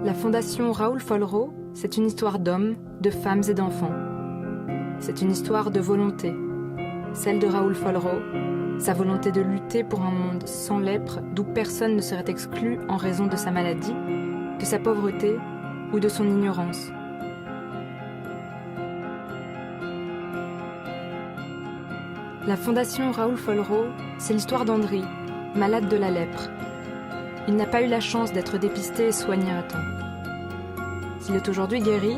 La Fondation Raoul Follereau, c'est une histoire d'hommes, de femmes et d'enfants. C'est une histoire de volonté. Celle de Raoul Follereau, sa volonté de lutter pour un monde sans lèpre, d'où personne ne serait exclu en raison de sa maladie, de sa pauvreté ou de son ignorance. La Fondation Raoul Follereau, c'est l'histoire d'Andry, malade de la lèpre. Il n'a pas eu la chance d'être dépisté et soigné à temps. S'il est aujourd'hui guéri,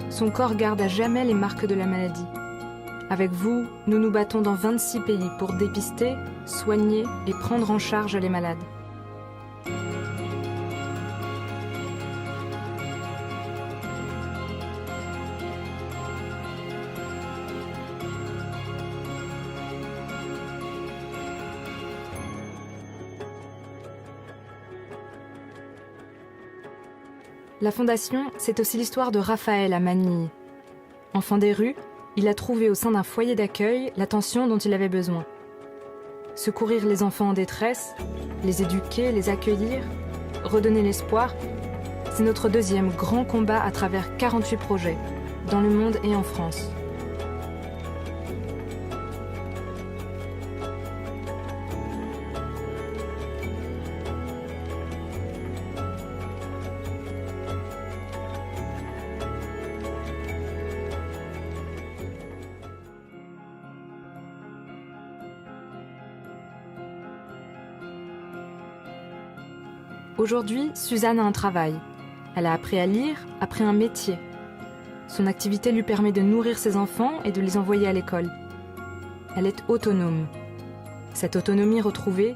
son corps garde à jamais les marques de la maladie. Avec vous, nous nous battons dans 26 pays pour dépister, soigner et prendre en charge les malades. La Fondation, c'est aussi l'histoire de Raphaël à Manille. Enfant des rues, il a trouvé au sein d'un foyer d'accueil l'attention dont il avait besoin. Secourir les enfants en détresse, les éduquer, les accueillir, redonner l'espoir, c'est notre deuxième grand combat à travers 48 projets, dans le monde et en France. Aujourd'hui, Suzanne a un travail. Elle a appris à lire, appris un métier. Son activité lui permet de nourrir ses enfants et de les envoyer à l'école. Elle est autonome. Cette autonomie retrouvée,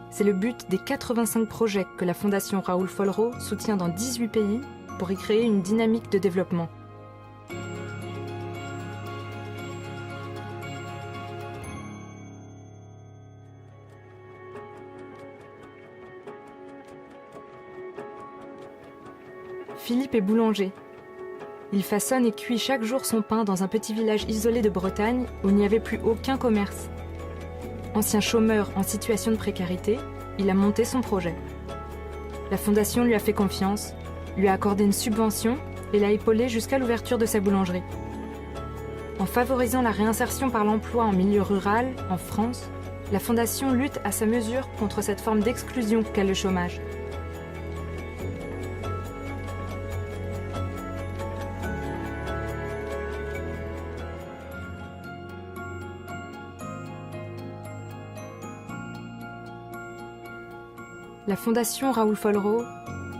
c'est le but des 85 projets que la Fondation Raoul Follereau soutient dans 18 pays pour y créer une dynamique de développement. Philippe est boulanger. Il façonne et cuit chaque jour son pain dans un petit village isolé de Bretagne où il n'y avait plus aucun commerce. Ancien chômeur en situation de précarité, il a monté son projet. La Fondation lui a fait confiance, lui a accordé une subvention et l'a épaulé jusqu'à l'ouverture de sa boulangerie. En favorisant la réinsertion par l'emploi en milieu rural, en France, la Fondation lutte à sa mesure contre cette forme d'exclusion qu'est le chômage. La Fondation Raoul Follereau,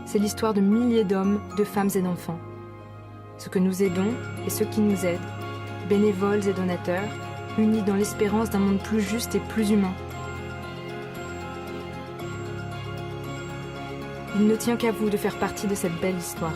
c'est l'histoire de milliers d'hommes, de femmes et d'enfants. Ceux que nous aidons et ceux qui nous aident, bénévoles et donateurs, unis dans l'espérance d'un monde plus juste et plus humain. Il ne tient qu'à vous de faire partie de cette belle histoire.